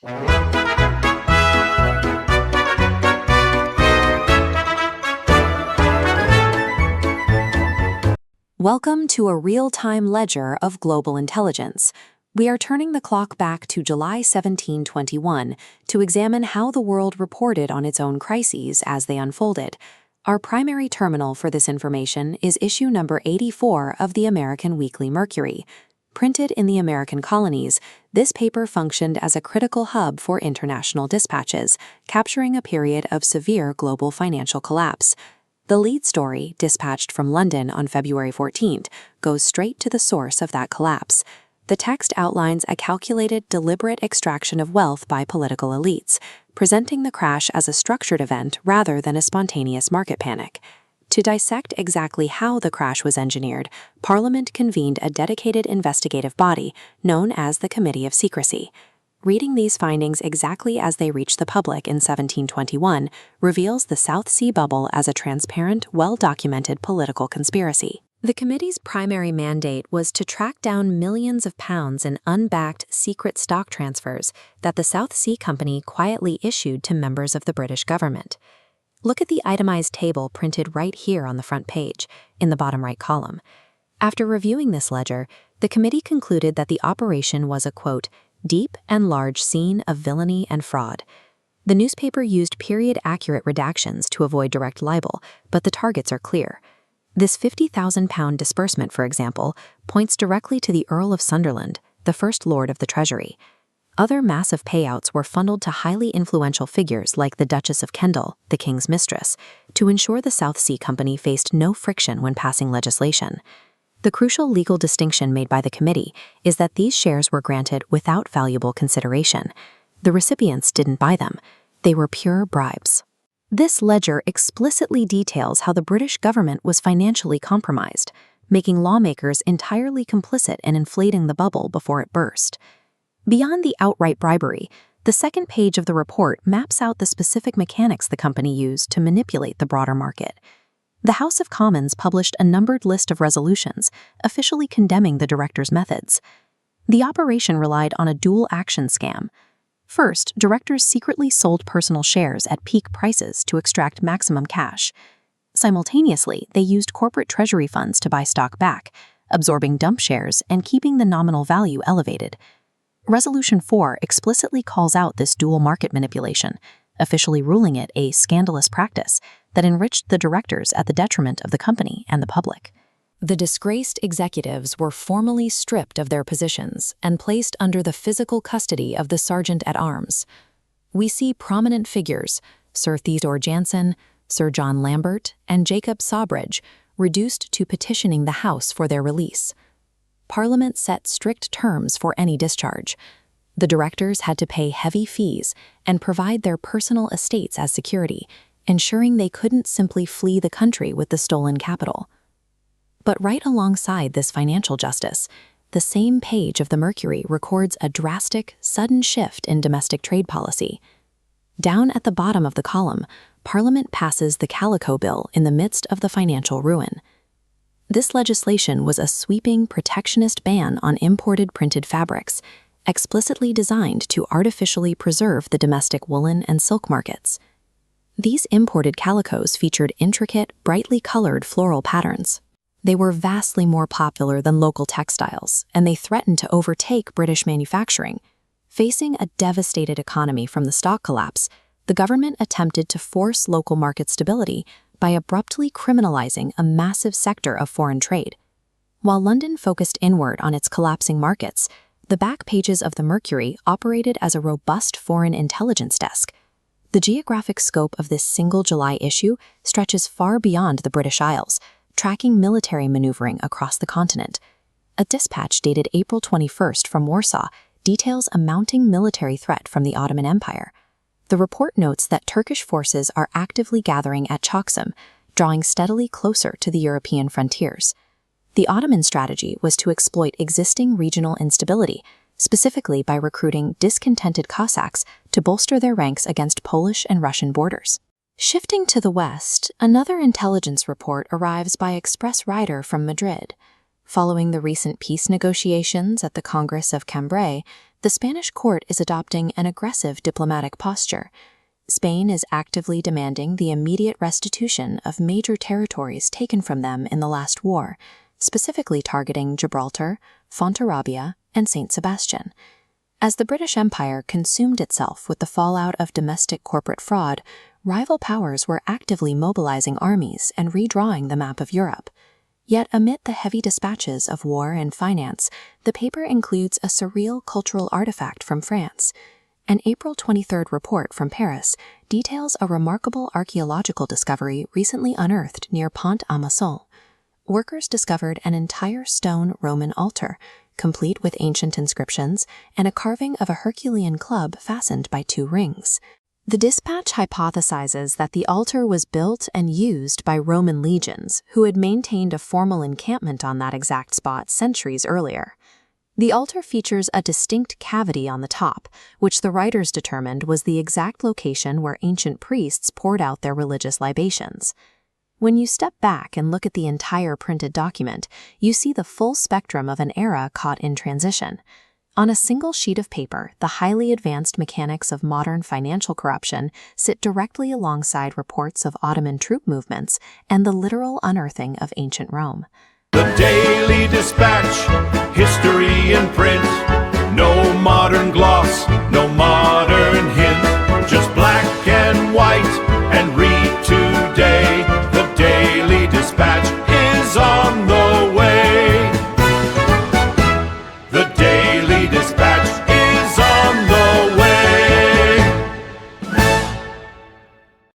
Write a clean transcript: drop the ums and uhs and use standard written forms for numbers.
Welcome to a real-time ledger of global intelligence. We are turning the clock back to July 1721 to examine how the world reported on its own crises as they unfolded. Our primary terminal for this information is issue number 84 of the American Weekly Mercury. Printed in the American colonies, this paper functioned as a critical hub for international dispatches, capturing a period of severe global financial collapse. The lead story, dispatched from London on February 14th, goes straight to the source of that collapse. The text outlines a calculated, deliberate extraction of wealth by political elites, presenting the crash as a structured event rather than a spontaneous market panic. To dissect exactly how the crash was engineered, Parliament convened a dedicated investigative body known as the Committee of Secrecy. Reading these findings exactly as they reached the public in 1721 reveals the South Sea Bubble as a transparent, well-documented political conspiracy. The committee's primary mandate was to track down millions of pounds in unbacked secret stock transfers that the South Sea Company quietly issued to members of the British government. Look at the itemized table printed right here on the front page, in the bottom right column. After reviewing this ledger, the committee concluded that the operation was a, quote, deep and large scene of villainy and fraud. The newspaper used period-accurate redactions to avoid direct libel, but the targets are clear. This £50,000 disbursement, for example, points directly to the Earl of Sunderland, the First Lord of the Treasury. Other massive payouts were funneled to highly influential figures like the Duchess of Kendal, the King's mistress, to ensure the South Sea Company faced no friction when passing legislation. The crucial legal distinction made by the committee is that these shares were granted without valuable consideration. The recipients didn't buy them. They were pure bribes. This ledger explicitly details how the British government was financially compromised, making lawmakers entirely complicit in inflating the bubble before it burst. Beyond the outright bribery, the second page of the report maps out the specific mechanics the company used to manipulate the broader market. The House of Commons published a numbered list of resolutions, officially condemning the directors' methods. The operation relied on a dual-action scam. First, directors secretly sold personal shares at peak prices to extract maximum cash. Simultaneously, they used corporate treasury funds to buy stock back, absorbing dump shares and keeping the nominal value elevated. Resolution 4 explicitly calls out this dual market manipulation, officially ruling it a scandalous practice that enriched the directors at the detriment of the company and the public. The disgraced executives were formally stripped of their positions and placed under the physical custody of the sergeant-at-arms. We see prominent figures, Sir Theodore Jansen, Sir John Lambert, and Jacob Sawbridge, reduced to petitioning the House for their release. Parliament set strict terms for any discharge. The directors had to pay heavy fees and provide their personal estates as security, ensuring they couldn't simply flee the country with the stolen capital. But right alongside this financial justice, the same page of the Mercury records a drastic, sudden shift in domestic trade policy. Down at the bottom of the column, Parliament passes the Calico Bill in the midst of the financial ruin. This legislation was a sweeping protectionist ban on imported printed fabrics, explicitly designed to artificially preserve the domestic woolen and silk markets. These imported calicos featured intricate, brightly colored floral patterns. They were vastly more popular than local textiles, and they threatened to overtake British manufacturing. Facing a devastated economy from the stock collapse, the government attempted to force local market stability by abruptly criminalizing a massive sector of foreign trade. While London focused inward on its collapsing markets, the back pages of the Mercury operated as a robust foreign intelligence desk. The geographic scope of this single July issue stretches far beyond the British Isles, tracking military maneuvering across the continent. A dispatch dated April 21st from Warsaw details a mounting military threat from the Ottoman Empire. The report notes that Turkish forces are actively gathering at Çaksım, drawing steadily closer to the European frontiers. The Ottoman strategy was to exploit existing regional instability, specifically by recruiting discontented Cossacks to bolster their ranks against Polish and Russian borders. Shifting to the west, another intelligence report arrives by express rider from Madrid. Following the recent peace negotiations at the Congress of Cambrai, the Spanish court is adopting an aggressive diplomatic posture. Spain is actively demanding the immediate restitution of major territories taken from them in the last war, specifically targeting Gibraltar, Fontarabia, and Saint Sebastian. As the British Empire consumed itself with the fallout of domestic corporate fraud, rival powers were actively mobilizing armies and redrawing the map of Europe. Yet amid the heavy dispatches of war and finance, the paper includes a surreal cultural artifact from France. An April 23 report from Paris details a remarkable archaeological discovery recently unearthed near Pont-à-Mousson. Workers discovered an entire stone Roman altar, complete with ancient inscriptions and a carving of a Herculean club fastened by 2 rings. The dispatch hypothesizes that the altar was built and used by Roman legions who had maintained a formal encampment on that exact spot centuries earlier. The altar features a distinct cavity on the top, which the writers determined was the exact location where ancient priests poured out their religious libations. When you step back and look at the entire printed document, you see the full spectrum of an era caught in transition. On a single sheet of paper, the highly advanced mechanics of modern financial corruption sit directly alongside reports of Ottoman troop movements and the literal unearthing of ancient Rome. The Daily Dispatch, history in print. No modern gloss, no modern hint, just black and white.